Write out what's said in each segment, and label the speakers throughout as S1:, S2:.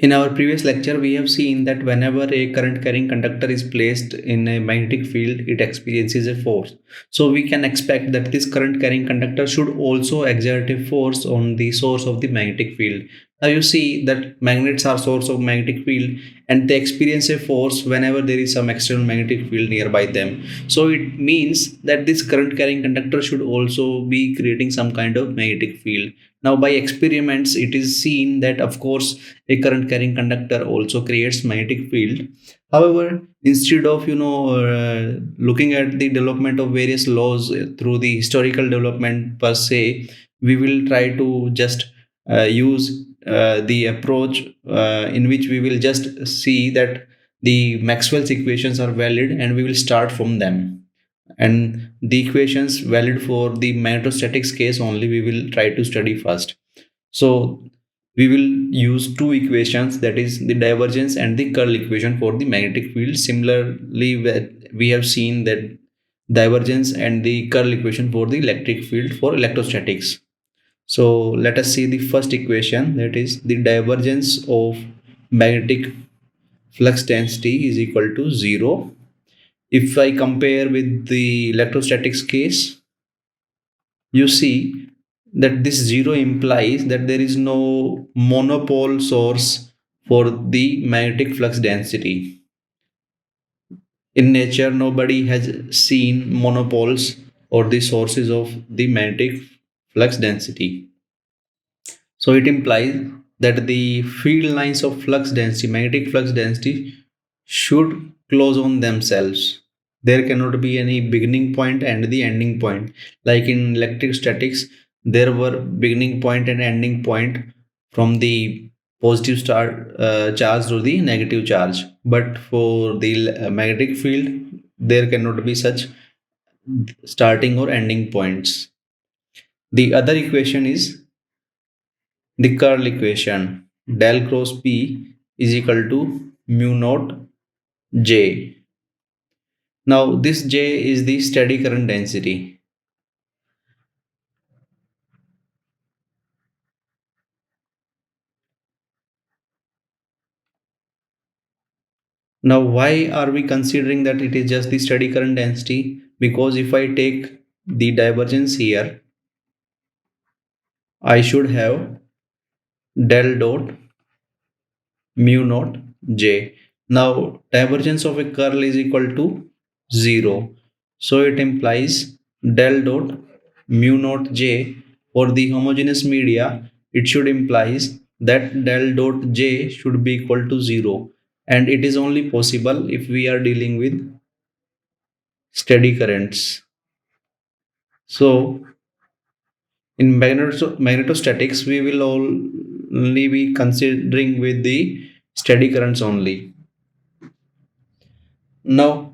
S1: In our previous lecture, we have seen that whenever a current carrying conductor is placed in a magnetic field, it experiences a force. So we can expect that this current carrying conductor should also exert a force on the source of the magnetic field. Now you see that magnets are source of magnetic field and they experience a force whenever there is some external magnetic field nearby them. So it means that this current carrying conductor should also be creating some kind of magnetic field. Now by experiments, it is seen that of course a current carrying conductor also creates magnetic field. However, instead of looking at the development of various laws through the historical development per se, we will try to just use the approach in which we will just see that the Maxwell's equations are valid and we will start from them, and the equations valid for the magnetostatics case only we will try to study first. So we will use two equations, that is the divergence and the curl equation for the magnetic field. Similarly, we have seen that divergence and the curl equation for the electric field for electrostatics. So let us see the first equation, that is the divergence of magnetic flux density is equal to 0. If I compare with the electrostatics case, you see that this 0 implies that there is no monopole source for the magnetic flux density. In nature, nobody has seen monopoles or the sources of the magnetic flux density. So it implies that the field lines of flux density, magnetic flux density, should close on themselves. There cannot be any beginning point and the ending point. Like in electric statics, there were beginning point and ending point from the positive charge to the negative charge. But for the magnetic field, there cannot be such starting or ending points. The other equation is the curl equation. Del cross P is equal to mu naught J. Now this J is the steady current density. Now why are we considering that it is just the steady current density? Because if I take the divergence here, I should have del dot mu naught J. Now divergence of a curl is equal to 0. So it implies del dot mu naught J for the homogeneous media. It should implies that del dot J should be equal to 0. And it is only possible if we are dealing with steady currents. So in magnetostatics, we will only be considering with the steady currents only. Now,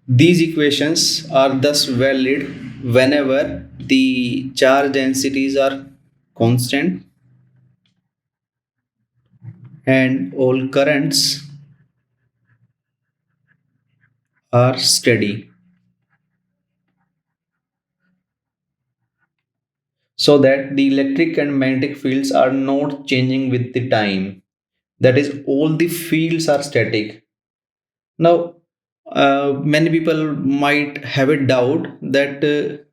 S1: these equations are thus valid whenever the charge densities are constant and all currents are steady. So that the electric and magnetic fields are not changing with the time. That is, all the fields are static. Now, many people might have a doubt that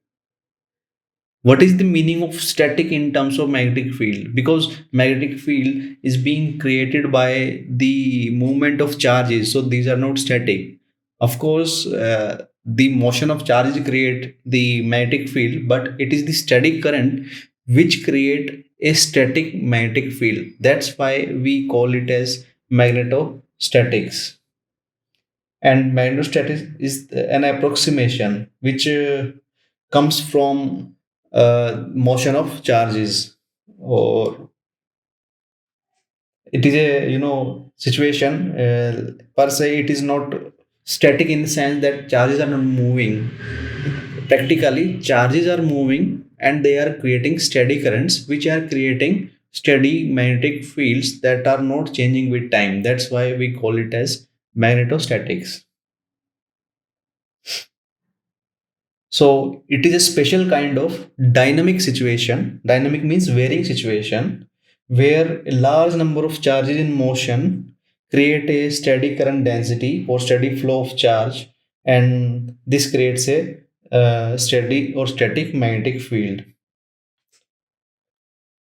S1: what is the meaning of static in terms of magnetic field, because magnetic field is being created by the movement of charges, so these are not static. Of course, the motion of charges create the magnetic field, but it is the static current which create a static magnetic field. That's why we call it as magnetostatics. And magnetostatics is an approximation which comes from motion of charges, or it is a situation per se. It is not static in the sense that charges are not moving. Practically charges are moving and they are creating steady currents which are creating steady magnetic fields that are not changing with time. That's why we call it as magnetostatics. So it is a special kind of dynamic situation. Dynamic means varying situation where a large number of charges in motion create a steady current density or steady flow of charge, and this creates a steady or static magnetic field.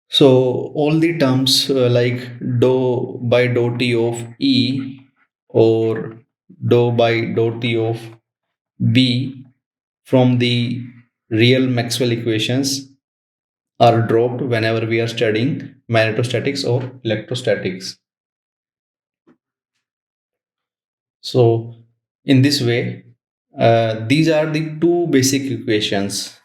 S1: So all the terms like dou by dou t of E or dou by dou t of B from the real Maxwell equations are dropped whenever we are studying magnetostatics or electrostatics. So in this way, these are the two basic equations,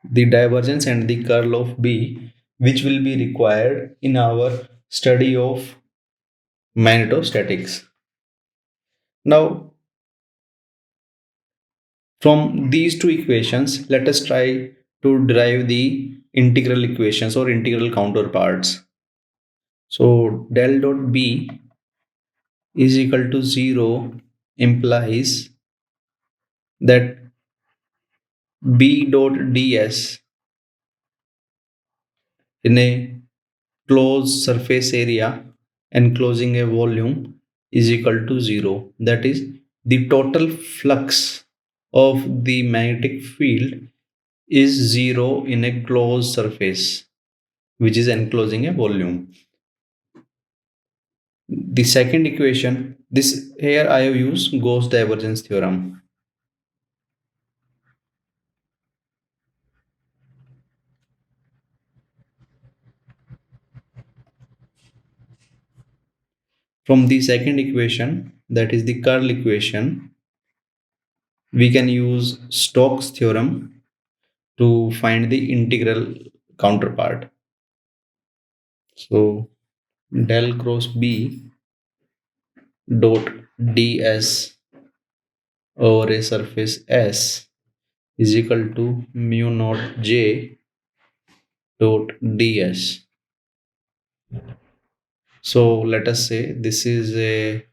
S1: the divergence and the curl of B, which will be required in our study of magnetostatics. Now, from these two equations, let us try to derive the integral equations or integral counterparts. So, del dot B is equal to 0 implies that B dot ds in a closed surface area enclosing a volume is equal to 0. That is, the total flux of the magnetic field is 0 in a closed surface which is enclosing a volume. The second equation, this here I have used Gauss divergence theorem. From the second equation, that is the curl equation, we can use Stokes theorem to find the integral counterpart. So del cross B dot ds over a surface S is equal to mu naught J dot ds. So let us say this is a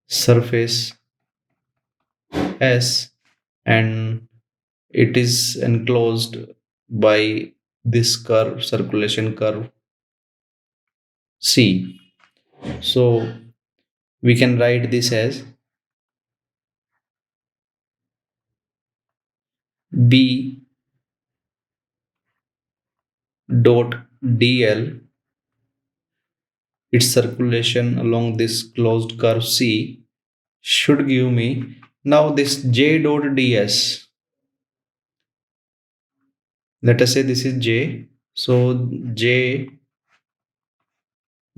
S1: surface S and it is enclosed by this curve, circulation curve C. So we can write this as B dot dl, its circulation along this closed curve C should give me now this J dot ds. Let us say this is J. So J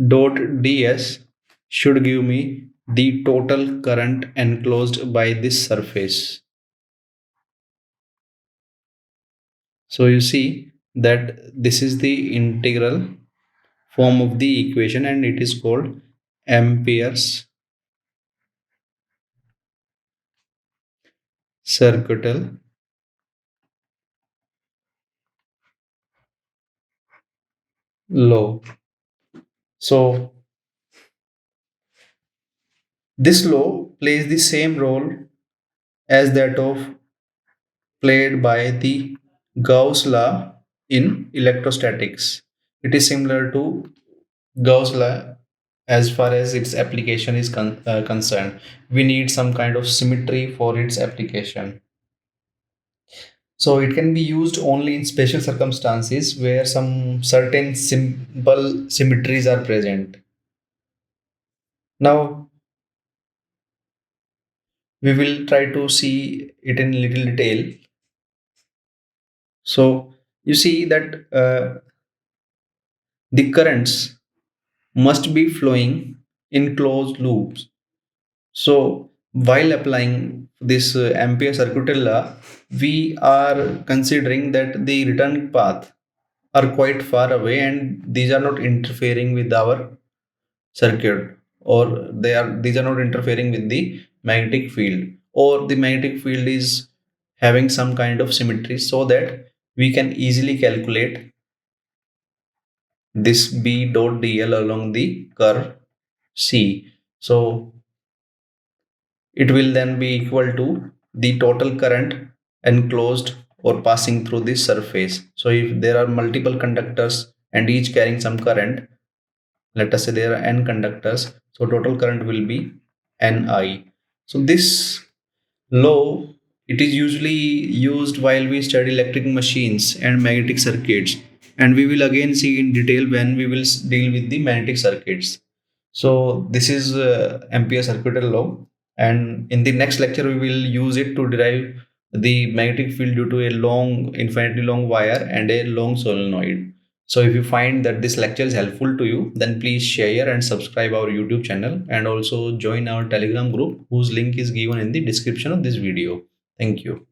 S1: dot ds should give me the total current enclosed by this surface. So you see that this is the integral form of the equation and it is called Amperes circuital law. So this law plays the same role as that of played by the Gauss law in electrostatics. It is similar to Gauss law as far as its application is concerned. We need some kind of symmetry for its application. So it can be used only in special circumstances where some certain simple symmetries are present. Now we will try to see it in little detail. So you see that the currents must be flowing in closed loops. So while applying this Ampere circuital law, we are considering that the return path are quite far away and these are not interfering with our circuit, or these are not interfering with the magnetic field, or the magnetic field is having some kind of symmetry so that we can easily calculate this B dot dl along the curve C. So it will then be equal to the total current enclosed or passing through this surface. So if there are multiple conductors and each carrying some current, let us say there are n conductors, so total current will be Ni. So this law, it is usually used while we study electric machines and magnetic circuits, and we will again see in detail when we will deal with the magnetic circuits. So this is Ampere circuital law, and in the next lecture we will use it to derive the magnetic field due to a long, infinitely long wire and a long solenoid. So if you find that this lecture is helpful to you, then please share and subscribe our YouTube channel, and also join our Telegram group whose link is given in the description of this video. Thank you.